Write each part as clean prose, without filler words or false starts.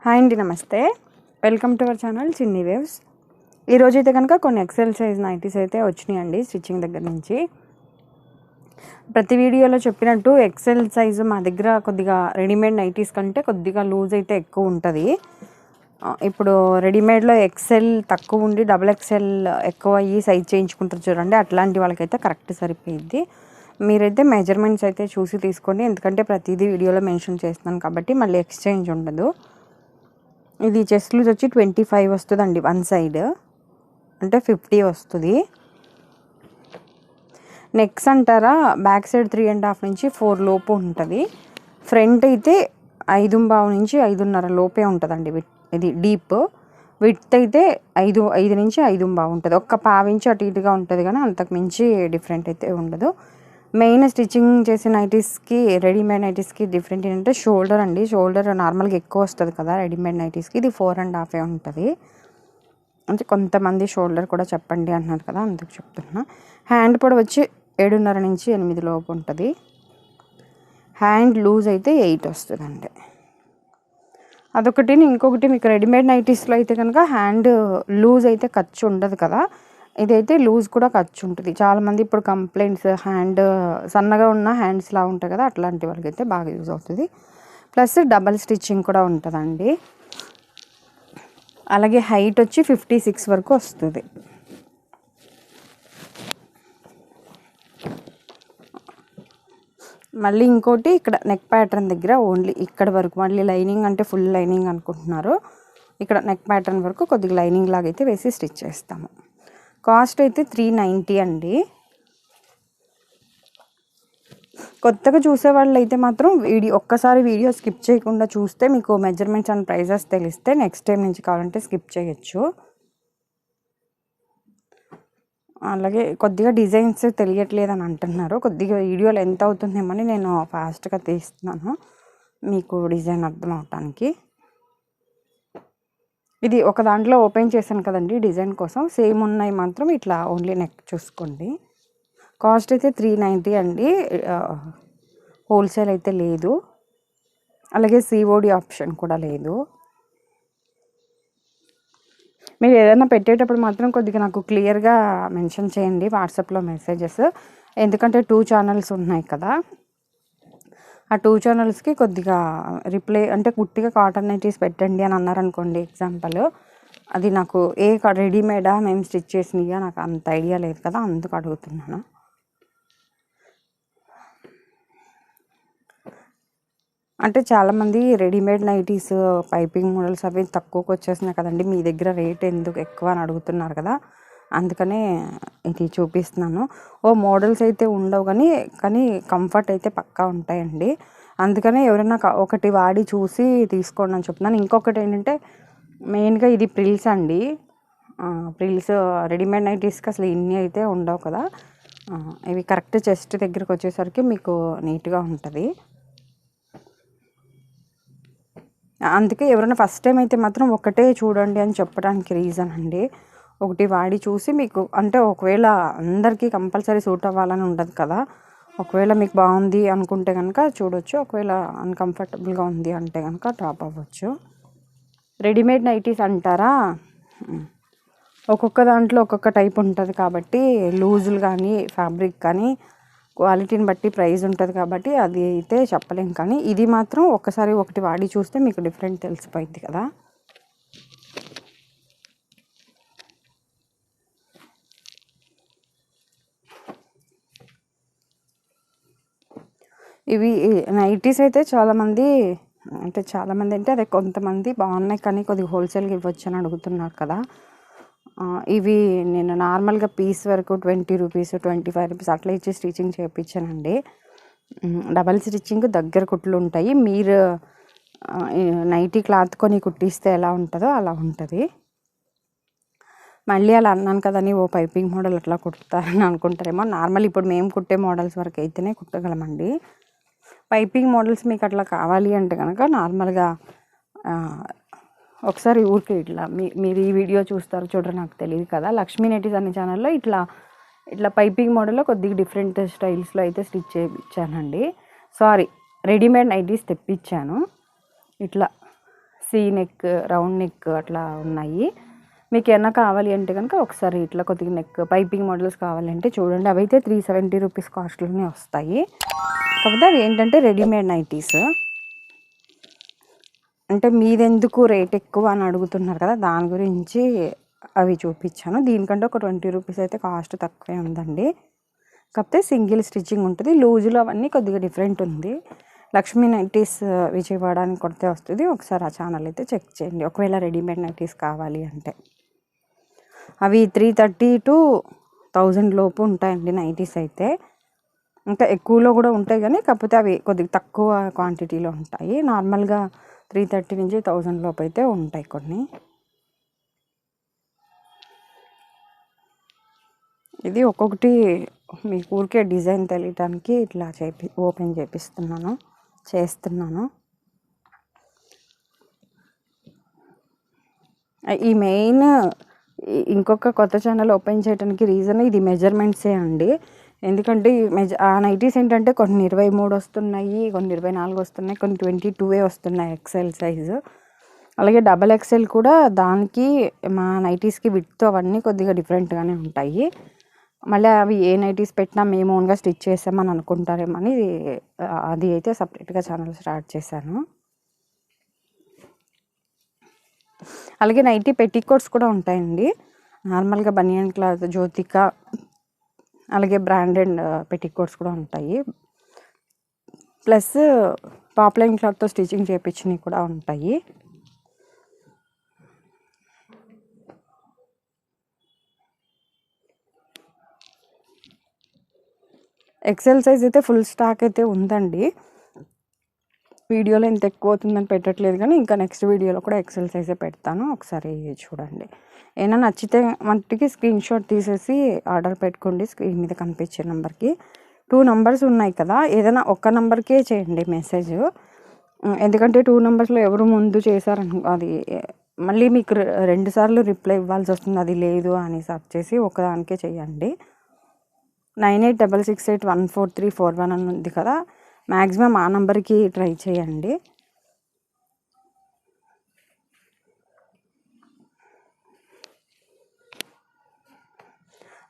Hi అండి, నమస్తే. Welcome to our channel చిన్ని వేవ్స్. ఈరోజు అయితే కనుక కొన్ని ఎక్సెల్ సైజ్ నైటీస్ అయితే వచ్చినాయండి స్టిచ్చింగ్ దగ్గర నుంచి. ప్రతి వీడియోలో చెప్పినట్టు ఎక్సెల్ సైజు మా దగ్గర కొద్దిగా రెడీమేడ్ నైటీస్ కంటే కొద్దిగా లూజ్ అయితే ఎక్కువ ఉంటుంది. ఇప్పుడు రెడీమేడ్లో ఎక్సెల్ తక్కువ ఉండి డబుల్ ఎక్సెల్ ఎక్కువ అయ్యి సైజ్ చేయించుకుంటారు చూడండి, అట్లాంటి వాళ్ళకైతే కరెక్ట్ సరిపోయిద్ది. మీరైతే మెజర్మెంట్స్ అయితే చూసి తీసుకోండి, ఎందుకంటే ప్రతిదీ వీడియోలో మెన్షన్ చేస్తున్నాను కాబట్టి మళ్ళీ ఎక్స్చేంజ్ ఉండదు. ఇది చెస్ట్ లూజ్ వచ్చి 25 వస్తుందండి వన్ సైడ్, అంటే 50 వస్తుంది. నెక్స్ అంటారా, బ్యాక్ సైడ్ 3.5 నుంచి 4 లోపు ఉంటుంది. ఫ్రంట్ అయితే 5.25 నుంచి 5.5 లోపే ఉంటుందండి. ఇది డీప్. విడ్త్ అయితే 5 నుంచి 5.25 ఉంటుంది. ఒక్క పావించి అటు ఇటుగా ఉంటుంది, కానీ అంతకు మించి డిఫరెంట్ అయితే ఉండదు. మెయిన్ స్టిచ్చింగ్ చేసే నైటీస్కి రెడీమేడ్ నైటీస్కి డిఫరెంట్ ఏంటంటే షోల్డర్ అండి. షోల్డర్ నార్మల్గా ఎక్కువ వస్తుంది కదా రెడీమేడ్ నైటీస్కి, ఇది 4.5 ఉంటుంది. అంటే కొంతమంది షోల్డర్ కూడా చెప్పండి అంటున్నారు కదా, అందుకు చెప్తున్నా. హ్యాండ్ పొడవు వచ్చి 7.5 నుంచి 8 లోపు ఉంటుంది. హ్యాండ్ లూజ్ అయితే 8 వస్తుందండి. అదొకటి. ఇంకొకటి, మీకు రెడీమేడ్ నైటీస్లో అయితే కనుక హ్యాండ్ లూజ్ అయితే ఖర్చు ఉండదు కదా, ఇదైతే లూజ్ కూడా ఖర్చు ఉంటుంది. చాలామంది ఇప్పుడు కంప్లైంట్స్ హ్యాండ్ సన్నగా ఉన్న హ్యాండ్స్ లా ఉంటాయి కదా, అట్లాంటి వాళ్ళకైతే బాగా యూజ్ అవుతుంది. ప్లస్ డబల్ స్టిచ్చింగ్ కూడా ఉంటుందండి. అలాగే హైట్ వచ్చి 56 వరకు వస్తుంది. మళ్ళీ ఇంకోటి, ఇక్కడ నెక్ ప్యాటర్న్ దగ్గర ఓన్లీ ఇక్కడ వరకు, మళ్ళీ లైనింగ్ అంటే ఫుల్ లైనింగ్ అనుకుంటున్నారు, ఇక్కడ నెక్ ప్యాటర్న్ వరకు కొద్దిగా లైనింగ్ లాగా అయితే వేసి స్టిచ్ చేస్తాము. కాస్ట్ అయితే 390 అండి. కొత్తగా చూసే వాళ్ళు అయితే మాత్రం ఒక్కసారి వీడియో స్కిప్ చేయకుండా చూస్తే మీకు మెజర్మెంట్స్ అండ్ ప్రైజెస్ తెలిస్తే నెక్స్ట్ టైం నుంచి కావాలంటే స్కిప్ చేయొచ్చు. అలాగే కొద్దిగా డిజైన్స్ తెలియట్లేదని అంటున్నారు, కొద్దిగా వీడియోలో ఎంత అవుతుందేమని నేను ఫాస్ట్గా తీస్తున్నాను మీకు డిజైన్ అర్థం అవటానికి. ఇది ఒక దాంట్లో ఓపెన్ చేశాను కదండి డిజైన్ కోసం, సేమ్ ఉన్నాయి మాత్రం ఇట్లా ఓన్లీ నెక్ చూసుకోండి. కాస్ట్ అయితే 390 అండి. హోల్సేల్ అయితే లేదు, అలాగే సిఓడి ఆప్షన్ కూడా లేదు. మీరు ఏదైనా పెట్టేటప్పుడు మాత్రం కొద్దిగా నాకు క్లియర్గా మెన్షన్ చేయండి వాట్సాప్లో మెసేజెస్, ఎందుకంటే 2 ఛానల్స్ ఉన్నాయి కదా, ఆ 2 ఛానల్స్కి కొద్దిగా రిప్లై అంటే కుట్టిగా కాటన్ నైటీస్ పెట్టండి అని అన్నారనుకోండి ఎగ్జాంపుల్, అది నాకు రెడీమేడా మేము స్టిచ్ చేసినగా నాకు అంత ఐడియా లేదు కదా, అందుకు అడుగుతున్నాను. అంటే చాలామంది రెడీమేడ్ నైటీస్ పైపింగ్ మోడల్స్ అవి తక్కువకి వచ్చేసినాయి కదండి, మీ దగ్గర రేట్ ఎందుకు ఎక్కువ అని అడుగుతున్నారు కదా, అందుకనే ఇది చూపిస్తున్నాను. మోడల్స్ అయితే ఉండవు కానీ కంఫర్ట్ అయితే పక్కా ఉంటాయండి. అందుకనే ఎవరైనా ఒకటి వాడి చూసి తీసుకోండి అని చెప్తున్నాను. ఇంకొకటి ఏంటంటే మెయిన్గా ఇది ప్రిల్స్ అండి. ప్రిల్స్ రెడీమేడ్ నైటీస్కి అసలు ఇన్ని అయితే ఉండవు కదా, ఇవి కరెక్ట్ చెస్ట్ దగ్గరికి వచ్చేసరికి మీకు నీట్గా ఉంటుంది. అందుకే ఎవరైనా ఫస్ట్ టైం అయితే మాత్రం ఒకటే చూడండి అని చెప్పడానికి రీజన్ అండి. ఒకటి వాడి చూసి మీకు, అంటే ఒకవేళ అందరికీ కంపల్సరీ సూట్ అవ్వాలని ఉండదు కదా, ఒకవేళ మీకు బాగుంది అనుకుంటే కనుక చూడొచ్చు, ఒకవేళ అన్కంఫర్టబుల్గా ఉంది అంటే కనుక డ్రాప్ అవ్వచ్చు. రెడీమేడ్ నైటీస్ అంటారా, ఒక్కొక్క దాంట్లో ఒక్కొక్క టైప్ ఉంటుంది కాబట్టి లూజులు కానీ ఫ్యాబ్రిక్ కానీ క్వాలిటీని బట్టి ప్రైస్ ఉంటుంది కాబట్టి అది అయితే చెప్పలేం. కానీ ఇది మాత్రం ఒకసారి ఒకటి వాడి చూస్తే మీకు డిఫరెంట్ తెలిసిపోయింది కదా. ఇవి నైటీస్ అయితే చాలామంది అంటే అదే కొంతమంది బాగున్నాయి కానీ కొద్దిగా హోల్సేల్గా ఇవ్వచ్చు అని అడుగుతున్నారు కదా. ఇవి నేను నార్మల్గా పీస్ వరకు 20 రూపీస్ 25 రూపీస్ అట్లా ఇచ్చి స్టిచ్చింగ్ చేయించానండి. డబల్ స్టిచ్చింగ్ దగ్గర కుట్లు ఉంటాయి. మీరు నైటీ క్లాత్ కొని కుట్టిస్తే ఎలా ఉంటుందో అలా ఉంటుంది. మళ్ళీ అలా అన్నాను కదని పైపింగ్ మోడల్ అట్లా కుడతారని అనుకుంటారేమో. నార్మల్ ఇప్పుడు మేము కుట్టే మోడల్స్ వరకు అయితేనే కుట్టగలమండి. పైపింగ్ మోడల్స్ మీకు అట్లా కావాలి అంటే కనుక నార్మల్గా ఒకసారి ఊరికి ఇట్లా మీరు ఈ వీడియో చూస్తారు చూడరు నాకు తెలియదు కదా, లక్ష్మీ నైటీస్ అనే ఛానల్లో ఇట్లా పైపింగ్ మోడల్లో కొద్దిగా డిఫరెంట్ స్టైల్స్లో అయితే స్టిచ్ చేయించానండి. రెడీమేడ్ నైటీస్ తెప్పించాను. ఇట్లా సీ నెక్, రౌండ్ నెక్ అట్లా ఉన్నాయి. మీకు ఏమన్నా కావాలి అంటే కనుక ఒకసారి ఇట్లా కొద్దిగా నెక్ పైపింగ్ మోడల్స్ కావాలంటే చూడండి. అవి అయితే 370 రూపీస్ కాస్ట్లోనే వస్తాయి. కాకపోతే అవి ఏంటంటే రెడీమేడ్ నైటీస్. అంటే మీదెందుకు రేట్ ఎక్కువ అని అడుగుతున్నారు కదా, దాని గురించి అవి చూపించాను. దీనికంటే ఒక 20 రూపీస్ అయితే కాస్ట్ తక్కువే ఉందండి. కాకపోతే సింగిల్ స్టిచ్చింగ్ ఉంటుంది. లూజులో అవన్నీ కొద్దిగా డిఫరెంట్ ఉంది. లక్ష్మీ నైటీస్ విజయవాడ అని కొడితే వస్తుంది. ఒకసారి ఆ ఛానల్ అయితే చెక్ చేయండి ఒకవేళ రెడీమేడ్ నైటీస్ కావాలి అంటే. అవి 330 to 1000 లోపు ఉంటాయండి నైటీస్ అయితే. ఇంకా ఎక్కువలో కూడా ఉంటాయి కానీ కాకపోతే అవి కొద్దిగా తక్కువ క్వాంటిటీలో ఉంటాయి. నార్మల్గా 330 నుంచి 1000 లోపు అయితే ఉంటాయి కొన్ని. ఇది ఒక్కొక్కటి మీకు ఊరికే డిజైన్ తెలియటానికి ఇట్లా ఓపెన్ చేస్తున్నాను. ఈ మెయిన్ ఇంకొక కొత్త ఛానల్ ఓపెన్ చేయడానికి రీజన్ ఇది మెజర్మెంట్సే అండి. ఎందుకంటే ఆ నైటీస్ ఏంటంటే కొన్ని 23 వస్తున్నాయి, కొన్ని 24 వస్తున్నాయి, కొన్ని 22 వస్తున్నాయి ఎక్సెల్ సైజు. అలాగే డబల్ ఎక్సెల్ కూడా దానికి మా నైటీస్కి విడ్త్ అవన్నీ కొద్దిగా డిఫరెంట్గానే ఉంటాయి. మళ్ళీ అవి ఏ నైటీస్ పెట్టినా మేము ఓన్గా స్టిచ్ చేసామని అనుకుంటారేమని అది అయితే సపరేట్గా ఛానల్ స్టార్ట్ చేశాను. అలాగే నైటీ పెట్టికోట్స్ కూడా ఉంటాయండి. నార్మల్గా బనియన్ క్లాత్, జ్యోతిక, అలాగే బ్రాండెడ్ పెట్టికోట్స్ కూడా ఉంటాయి. ప్లస్ పాప్లైన్ క్లాత్తో స్టిచ్చింగ్ చేయించినవి కూడా ఉంటాయి. ఎక్సెల్ సైజ్ అయితే ఫుల్ స్టాక్ అయితే ఉందండి. వీడియోలో ఎంత ఎక్కువ అవుతుందని పెట్టట్లేదు కానీ ఇంకా నెక్స్ట్ వీడియోలో కూడా ఎక్సెల్ సైజే పెడతాను. ఒకసారి చూడండి. ఏమైనా నచ్చితే మట్టికి స్క్రీన్ షాట్ తీసేసి ఆర్డర్ పెట్టుకోండి. స్క్రీన్ మీద కనిపించే నెంబర్కి 2 నంబర్స్ ఉన్నాయి కదా, ఏదైనా ఒక్క నెంబర్కే చేయండి మెసేజ్. ఎందుకంటే 2 నంబర్స్లో ఎవరు ముందు చేశారను అది మళ్ళీ మీకు 2 సార్లు రిప్లై ఇవ్వాల్సి వస్తుంది. అది లేదు అని సెర్చ్ చేసి ఒకదానికే చేయండి. 9866814341 అని ఉంది కదా, మ్యాక్సిమం ఆ నెంబర్కి ట్రై చేయండి.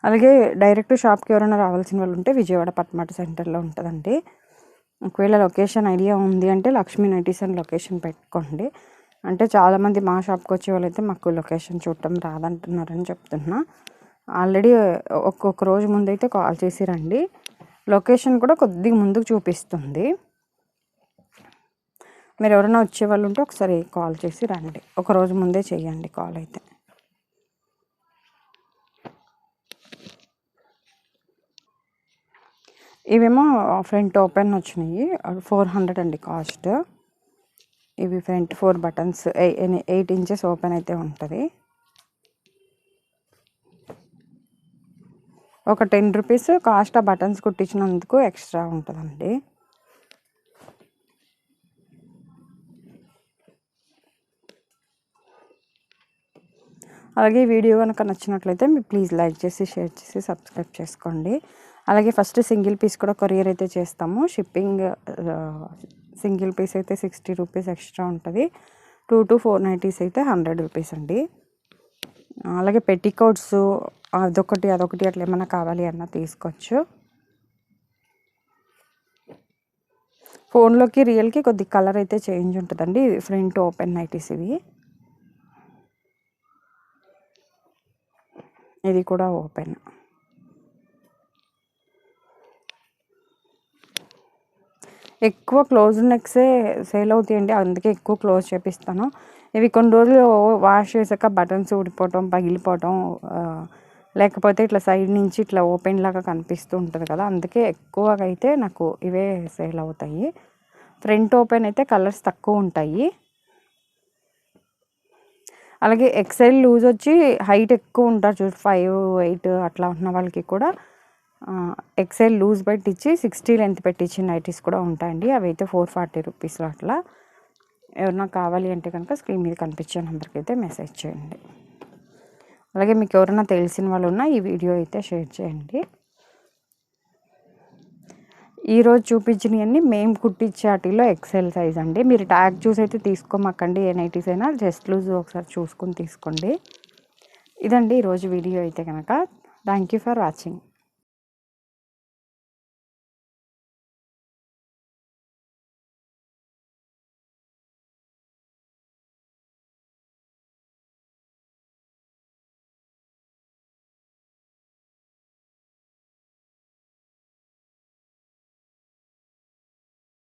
అలాగే డైరెక్ట్ షాప్కి ఎవరైనా రావాల్సిన వాళ్ళు ఉంటే విజయవాడ పట్మాట సెంటర్లో ఉంటుందండి. ఒకవేళ లొకేషన్ ఐడియా ఉంది అంటే లక్ష్మీ నైటీస్ అని లొకేషన్ పెట్టుకోండి. అంటే చాలామంది మా షాప్కి వచ్చే వాళ్ళైతే మాకు లొకేషన్ చూడటం రాదంటున్నారని చెప్తున్నా. ఆల్రెడీ ఒక్కొక్క రోజు ముందైతే కాల్ చేసి రండి. లొకేషన్ కూడా కొద్దిగా ముందుకు చూపిస్తుంది. మీరు ఎవరైనా వచ్చేవాళ్ళు ఉంటే ఒకసారి కాల్ చేసి రండి. ఒక రోజు ముందే చేయండి కాల్ అయితే. ఇవేమో ఫ్రంట్ ఓపెన్ వచ్చినాయి, 400 అండి కాస్ట్. ఇవి ఫ్రంట్ 4 బటన్స్ 8 ఇంచెస్ ఓపెన్ అయితే ఉంటుంది. ఒక 10 రూపీస్ కాస్ట్ ఆ బటన్స్ కుట్టించినందుకు ఎక్స్ట్రా ఉంటుందండి. అలాగే వీడియో కనుక నచ్చినట్లయితే మీరు ప్లీజ్ లైక్ చేసి, షేర్ చేసి, సబ్స్క్రైబ్ చేసుకోండి. అలాగే ఫస్ట్ సింగిల్ పీస్ కూడా కొరియర్ అయితే చేస్తాము. షిప్పింగ్ సింగిల్ పీస్ అయితే 60 రూపీస్ ఎక్స్ట్రా ఉంటుంది. 2 to 4 నైటీస్ అయితే 100 రూపీస్ అండి. అలాగే పెట్టికోట్స్ అదొకటి అట్లా ఏమైనా కావాలి అన్నా తీసుకోవచ్చు. ఫోన్లోకి రియల్కి కొద్ది కలర్ అయితే చేంజ్ ఉంటుందండి. ఫ్రంట్ ఓపెన్ నైటీస్ ఇవి. ఇది కూడా ఓపెన్. ఎక్కువ క్లోజ్ నెక్సే సేల్ అవుతాయండి, అందుకే ఎక్కువ క్లోజ్ చేపిస్తాను. ఇవి కొన్ని రోజులు వాష్ చేసాక బటన్స్ ఊడిపోవటం, పగిలిపోవటం, లేకపోతే ఇట్లా సైడ్ నుంచి ఇట్లా ఓపెన్ లాగా కనిపిస్తూ ఉంటుంది కదా, అందుకే ఎక్కువగా అయితే నాకు ఇవే సేల్ అవుతాయి. ఫ్రంట్ ఓపెన్ అయితే కలర్స్ తక్కువ ఉంటాయి. అలాగే ఎక్సెల్ లూజ్ వచ్చి హైట్ ఎక్కువ ఉంటారు చూసి 5, 8 అట్లా ఉన్న వాళ్ళకి కూడా ఎక్సెల్ లూజ్ పెట్టించి 60 లెంత్ పెట్టించి నైటీస్ కూడా ఉంటాయండి. అవి అయితే 440 రూపీస్లో అట్లా. ఎవరన్నా కావాలి అంటే కనుక స్క్రీన్ మీద కనిపించే నెంబర్కి అయితే మెసేజ్ చేయండి. అలాగే మీకు ఎవరైనా తెలిసిన వాళ్ళు ఉన్నా ఈ వీడియో అయితే షేర్ చేయండి. ఈరోజు చూపించినవన్నీ మేము కుట్టించే వాటిలో ఎక్సెల్ సైజ్ అండి. మీరు ట్యాగ్ చూసి అయితే తీసుకోమాకండి, ఏ నైటీస్ అయినా జస్ట్ లూజ్ ఒకసారి చూసుకొని తీసుకోండి. ఇదండి ఈరోజు వీడియో అయితే కనుక. Thank you for watching.